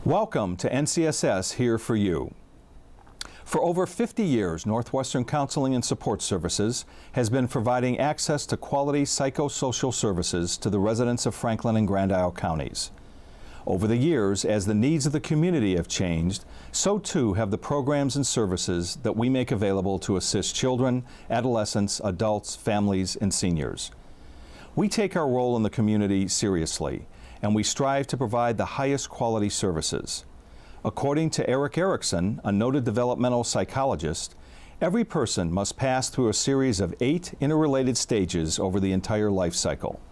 Welcome to NCSS Here for You. For over 50 years, Northwestern Counseling and Support Services has been providing access to quality psychosocial services to the residents of Franklin and Grand Isle counties. Over the years, as the needs of the community have changed, so too have the programs and services that we make available to assist children, adolescents, adults, families, and seniors. We take our role in the community seriously, and we strive to provide the highest quality services. According to Eric Erickson, a noted developmental psychologist, every person must pass through a series of 8 interrelated stages over the entire life cycle.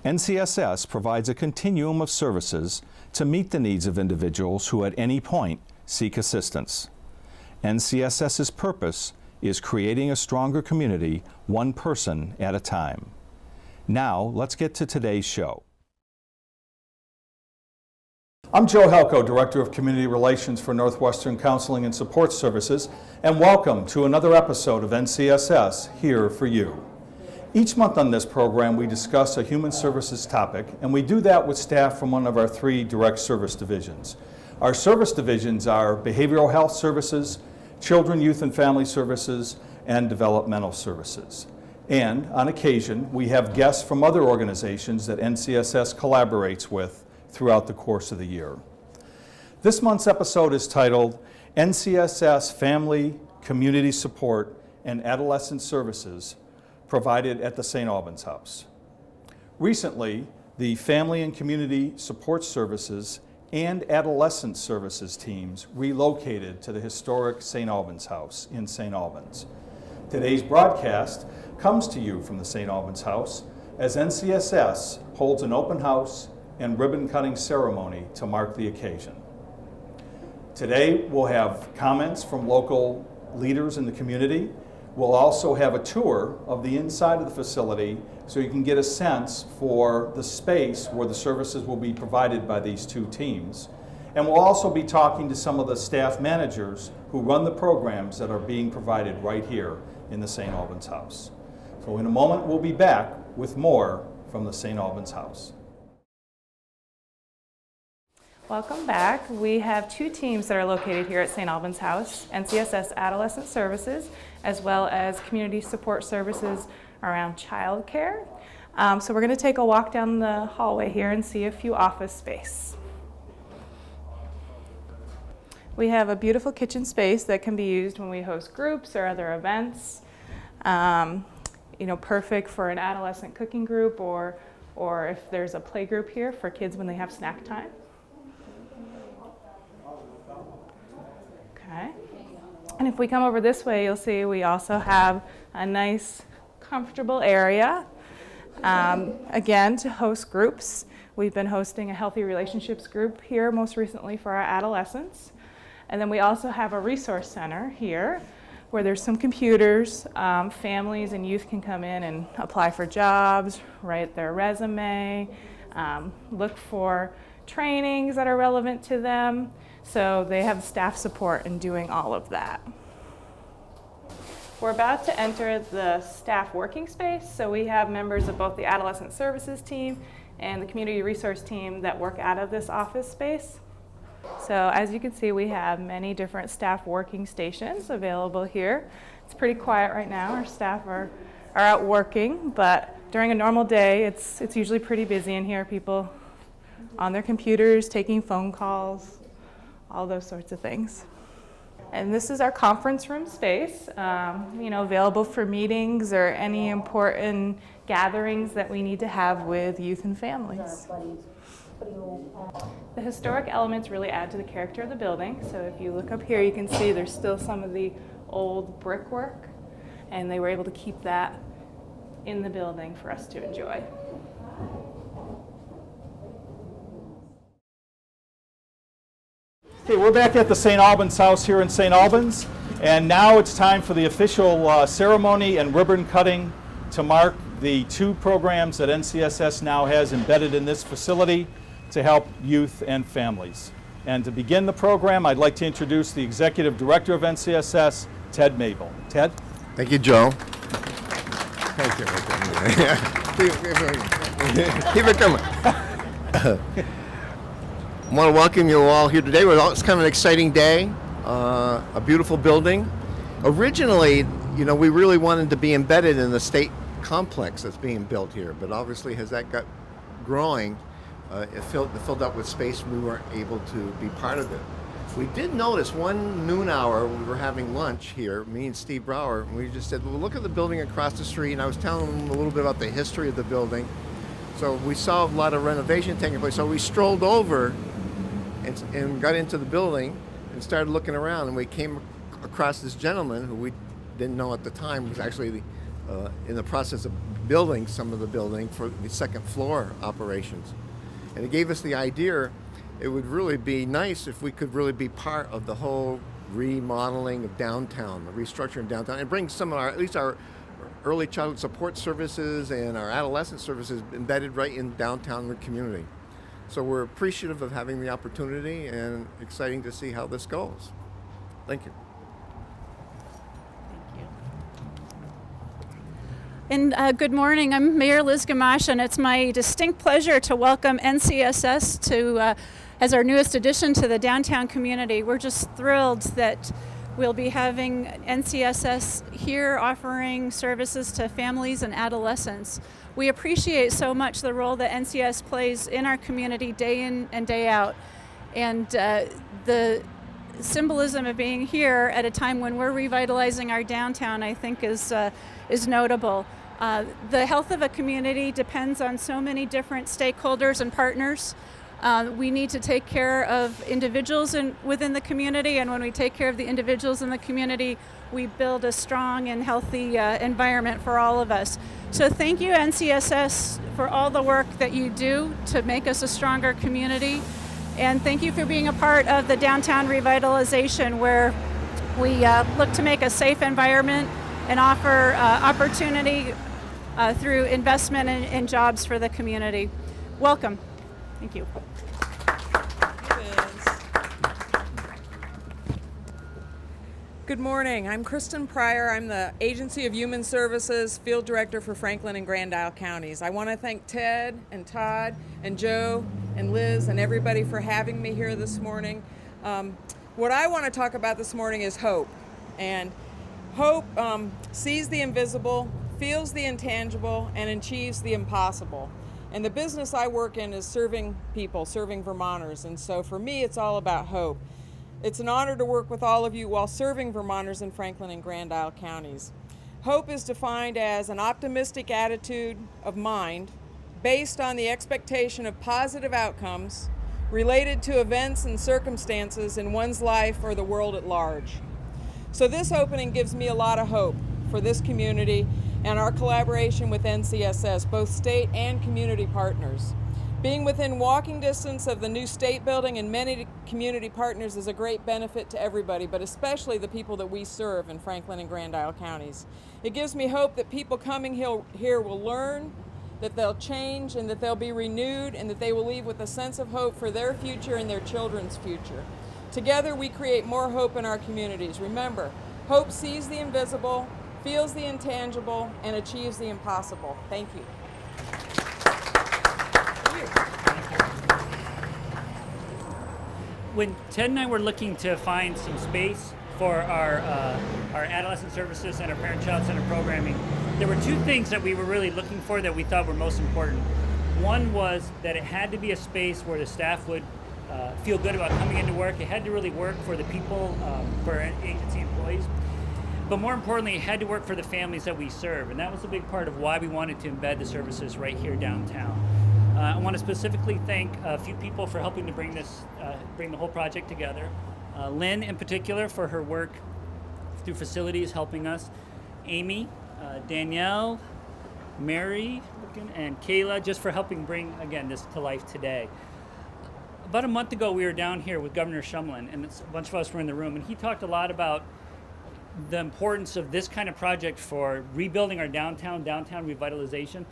NCSS provides a continuum of services to meet the needs of individuals who at any point seek assistance. NCSS's purpose is creating a stronger community, one person at a time. Now, let's get to today's show. I'm Joe Helko, Director of Community Relations for Northwestern Counseling and Support Services, and welcome to another episode of NCSS Here for You. Each month on this program, we discuss a human services topic, and we do that with staff from one of our 3 direct service divisions. Our service divisions are Behavioral Health Services, Children, Youth and Family Services, and Developmental Services. And on occasion, we have guests from other organizations that NCSS collaborates with throughout the course of the year. This month's episode is titled NCSS Family, Community Support, and Adolescent Services provided at the St. Albans House. Recently, the Family and Community Support Services and Adolescent Services teams relocated to the historic St. Albans House in St. Albans. Today's broadcast comes to you from the St. Albans House as NCSS holds an open house and ribbon-cutting ceremony to mark the occasion. Today, we'll have comments from local leaders in the community. We'll also have a tour of the inside of the facility so you can get a sense for the space where the services will be provided by these 2 teams. And we'll also be talking to some of the staff managers who run the programs that are being provided right here in the St. Albans House. So in a moment, we'll be back with more from the St. Albans House. Welcome back. We have 2 teams that are located here at St. Albans House, NCSS Adolescent Services, as well as Community Support Services around childcare. So we're going to take a walk down the hallway here and see a few office space. We have a beautiful kitchen space that can be used when we host groups or other events. Perfect for an adolescent cooking group or if there's a play group here for kids when they have snack time. Okay. And if we come over this way, you'll see we also have a nice, comfortable area, again, to host groups. We've been hosting a healthy relationships group here most recently for our adolescents. And then we also have a resource center here where there's some computers. Families and youth can come in and apply for jobs, write their resume, look for trainings that are relevant to them. So they have staff support in doing all of that. We're about to enter the staff working space. So we have members of both the Adolescent Services team and the Community Resource team that work out of this office space. So as you can see, we have many different staff working stations available here. It's pretty quiet right now. Our staff are out working, but during a normal day, it's usually pretty busy in here. People on their computers, taking phone calls, all those sorts of things. And this is our conference room space, available for meetings or any important gatherings that we need to have with youth and families. The historic elements really add to the character of the building. So if you look up here, you can see there's still some of the old brickwork, and they were able to keep that in the building for us to enjoy. Okay, we're back at the St. Albans House here in St. Albans, and now it's time for the official ceremony and ribbon cutting to mark the 2 programs that NCSS now has embedded in this facility to help youth and families. And to begin the program, I'd like to introduce the Executive Director of NCSS, Ted Mabel. Ted? Thank you, Joe. Keep it coming. I want to welcome you all here today. It's kind of an exciting day, a beautiful building. Originally, we really wanted to be embedded in the state complex that's being built here, but obviously as that got growing, it filled up with space and we weren't able to be part of it. We did notice one noon hour, we were having lunch here, me and Steve Brower, and we just said, well, look at the building across the street, and I was telling him a little bit about the history of the building. So we saw a lot of renovation taking place, so we strolled over and got into the building and started looking around, and we came across this gentleman who we didn't know at the time was actually in the process of building some of the building for the second floor operations. And it gave us the idea it would really be nice if we could really be part of the whole remodeling of downtown, the restructuring of downtown, and bring some of our, at least our early childhood support services and our adolescent services embedded right in downtown the community. So we're appreciative of having the opportunity and exciting to see how this goes. Thank you. And good morning, I'm Mayor Liz Gamache, and it's my distinct pleasure to welcome NCSS to as our newest addition to the downtown community. We're just thrilled that we'll be having NCSS here offering services to families and adolescents. We appreciate so much the role that NCS plays in our community day in and day out. And the symbolism of being here at a time when we're revitalizing our downtown, I think, is notable. The health of a community depends on so many different stakeholders and partners. We need to take care of individuals within the community, and when we take care of the individuals in the community, we build a strong and healthy environment for all of us. So thank you, NCSS, for all the work that you do to make us a stronger community. And thank you for being a part of the downtown revitalization, where we look to make a safe environment and offer opportunity through investment and jobs for the community. Welcome. Thank you. Good morning. I'm Kristen Pryor. I'm the Agency of Human Services Field Director for Franklin and Grand Isle counties. I want to thank Ted and Todd and Joe and Liz and everybody for having me here this morning. What I want to talk about this morning is hope. And hope sees the invisible, feels the intangible, and achieves the impossible. And the business I work in is serving people, serving Vermonters. And so for me, it's all about hope. It's an honor to work with all of you while serving Vermonters in Franklin and Grand Isle counties. Hope is defined as an optimistic attitude of mind based on the expectation of positive outcomes related to events and circumstances in one's life or the world at large. So this opening gives me a lot of hope for this community and our collaboration with NCSS, both state and community partners. Being within walking distance of the new state building and many community partners is a great benefit to everybody, but especially the people that we serve in Franklin and Grand Isle counties. It gives me hope that people coming here will learn, that they'll change, and that they'll be renewed, and that they will leave with a sense of hope for their future and their children's future. Together we create more hope in our communities. Remember, hope sees the invisible, feels the intangible, and achieves the impossible. Thank you. When Ted and I were looking to find some space for our adolescent services and our parent-child center programming, there were two things that we were really looking for that we thought were most important. One was that it had to be a space where the staff would feel good about coming into work. It had to really work for the people, for agency employees. But more importantly, it had to work for the families that we serve. And that was a big part of why we wanted to embed the services right here downtown. I want to specifically thank a few people for helping to bring the whole project together. Lynn, in particular, for her work through facilities, helping us. Amy, Danielle, Mary, and Kayla, just for helping bring, again, this to life today. About a month ago, we were down here with Governor Shumlin, and a bunch of us were in the room, and he talked a lot about the importance of this kind of project for rebuilding our downtown revitalization.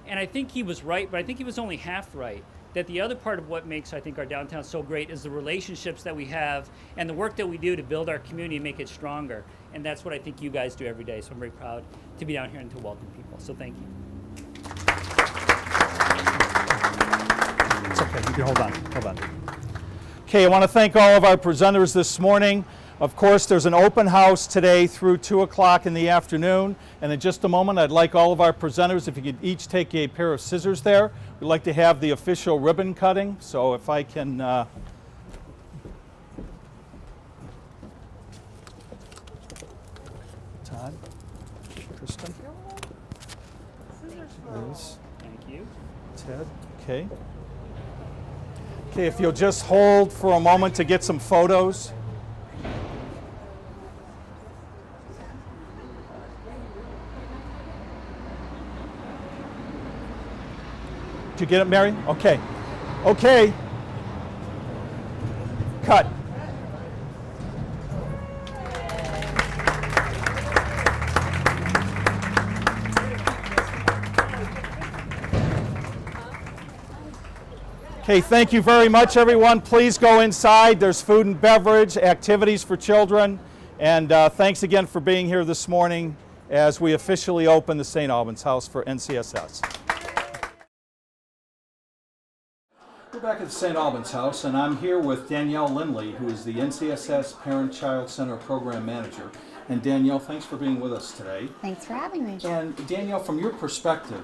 And I think he was right, but I think he was only half right. That the other part of what makes, I think, our downtown so great is the relationships that we have and the work that we do to build our community and make it stronger. And that's what I think you guys do every day. So I'm very proud to be down here and to welcome people. So thank you. It's okay, you can hold on. Okay, I want to thank all of our presenters this morning. Of course, there's an open house today through 2 o'clock in the afternoon. And in just a moment, I'd like all of our presenters, if you could each take a pair of scissors there. We'd like to have the official ribbon cutting. So if I can... Todd, Kristen, Liz, Thank you. Ted, okay. Okay, if you'll just hold for a moment to get some photos. Did you get it, Mary? Okay. Okay. Cut. Okay, thank you very much, everyone. Please go inside. There's food and beverage, activities for children, and thanks again for being here this morning as we officially open the St. Albans House for NCSS. We're back at the St. Albans House, and I'm here with Danielle Lindley, who is the NCSS Parent-Child Center Program Manager. And Danielle, thanks for being with us today. Thanks for having me. And Danielle, from your perspective,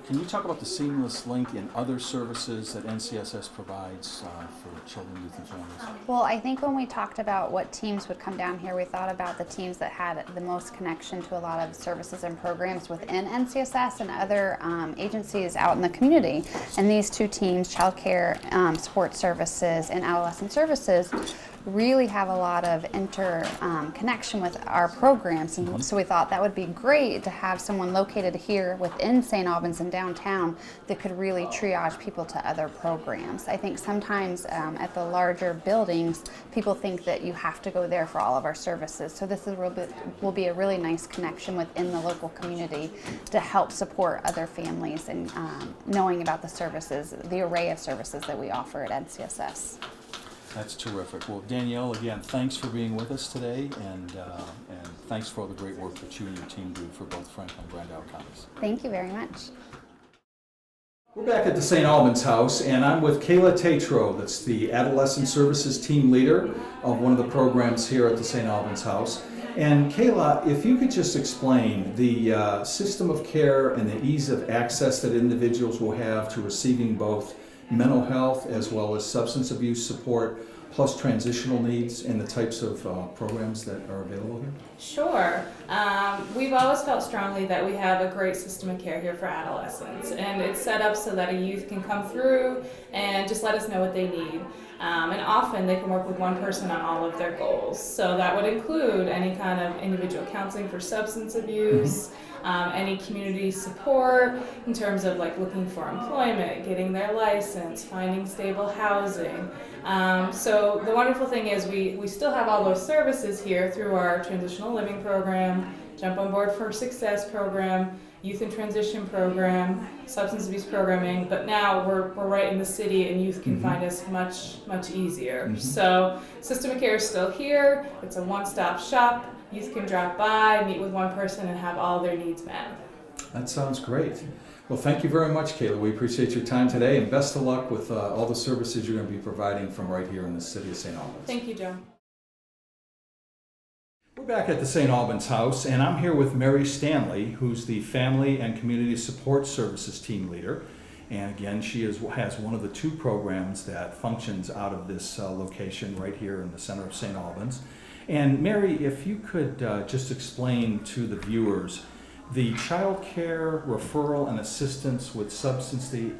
can you talk about the seamless link in other services that NCSS provides for children, youth, and families? Well, I think when we talked about what teams would come down here, we thought about the teams that had the most connection to a lot of services and programs within NCSS and other agencies out in the community. And these two teams, Child Care Support Services and Adolescent Services, really have a lot of connection with our programs, and so we thought that would be great to have someone located here within St. Albans and downtown that could really triage people to other programs. I think sometimes at the larger buildings, people think that you have to go there for all of our services, so this will be a really nice connection within the local community to help support other families and knowing about the services, the array of services that we offer at NCSS. That's terrific. Well, Danielle, again, thanks for being with us today, and thanks for all the great work that you and your team do for both Franklin and Grand Isle counties. Thank you very much. We're back at the St. Albans House, and I'm with Kayla Tatro, that's the Adolescent Services Team Leader of one of the programs here at the St. Albans House. And Kayla, if you could just explain the system of care and the ease of access that individuals will have to receiving both mental health as well as substance abuse support, plus transitional needs, and the types of programs that are available here? Sure. We've always felt strongly that we have a great system of care here for adolescents, and it's set up so that a youth can come through and just let us know what they need. And often they can work with one person on all of their goals. So that would include any kind of individual counseling for substance abuse, any community support in terms of like looking for employment, getting their license, finding stable housing. So the wonderful thing is we still have all those services here through our transitional living program, Jump on Board for Success program, youth and transition program, substance abuse programming, but now we're right in the city and youth can find us much easier. So system of care is still here. It's a one-stop shop. Youth can drop by, meet with one person, and have all their needs met. That sounds great. Well, thank you very much, Kayla. We appreciate your time today, and best of luck with all the services you're going to be providing from right here in the city of St. Albans. Thank you, Joe. We're back at the St. Albans House, and I'm here with Mary Stanley, who's the Family and Community Support Services Team Leader. And again, she has one of the two programs that functions out of this location right here in the center of St. Albans. And Mary, if you could just explain to the viewers the child care referral and assistance with subsidy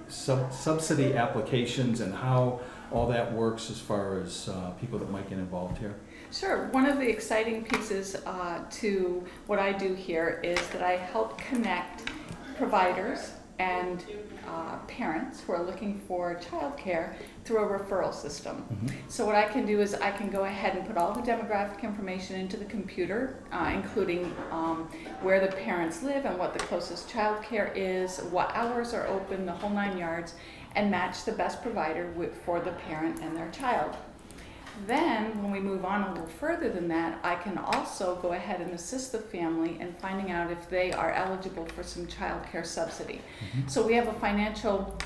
applications and how all that works as far as people that might get involved here. Sure. One of the exciting pieces to what I do here is that I help connect providers and parents who are looking for childcare through a referral system. So what I can do is I can go ahead and put all the demographic information into the computer, including where the parents live and what the closest childcare is, what hours are open, the whole 9 yards, and match the best provider for the parent and their child. Then, when we move on a little further than that, I can also go ahead and assist the family in finding out if they are eligible for some child care subsidy. So we have a financial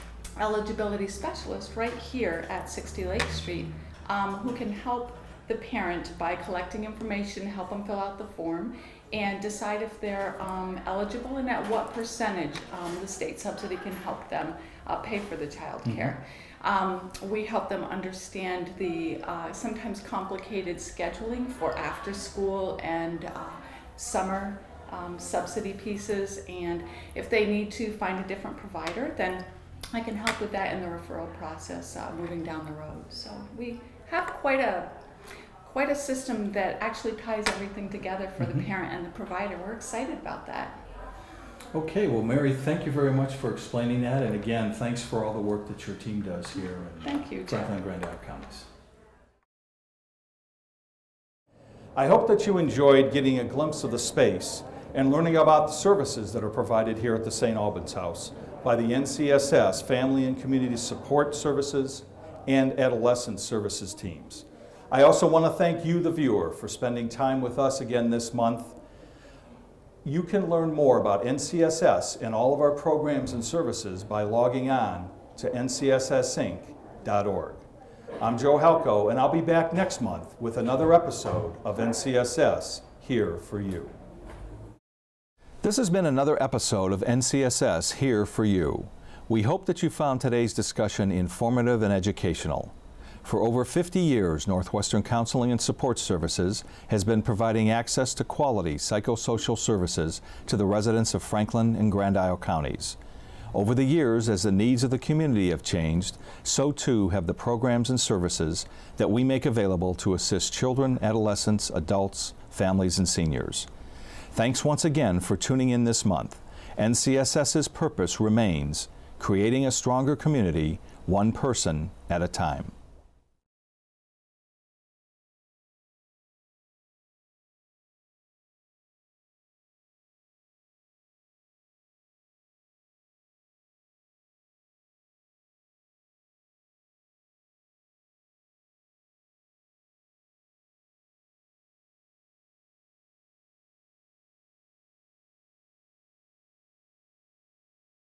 eligibility specialist right here at 60 Lake Street who can help the parent by collecting information, help them fill out the form, and decide if they're eligible and at what percentage the state subsidy can help them pay for the child care. We help them understand the sometimes complicated scheduling for after school and summer subsidy pieces, and if they need to find a different provider, then I can help with that in the referral process moving down the road. So we have quite a system that actually ties everything together for the parent and the provider. We're excited about that. Okay, well, Mary, thank you very much for explaining that, and again, thanks for all the work that your team does here in Thank you, Jeff. Franklin and Grand Isle counties. I hope that you enjoyed getting a glimpse of the space and learning about the services that are provided here at the St. Albans House by the NCSS Family and Community Support Services and Adolescent Services teams. I also want to thank you, the viewer, for spending time with us again this month. You can learn more about NCSS and all of our programs and services by logging on to ncssinc.org. I'm Joe Halco, and I'll be back next month with another episode of NCSS Here for You. This has been another episode of NCSS Here for You. We hope that you found today's discussion informative and educational. For over 50 years, Northwestern Counseling and Support Services has been providing access to quality psychosocial services to the residents of Franklin and Grand Isle counties. Over the years, as the needs of the community have changed, so too have the programs and services that we make available to assist children, adolescents, adults, families, and seniors. Thanks once again for tuning in this month. NCSS's purpose remains creating a stronger community, one person at a time.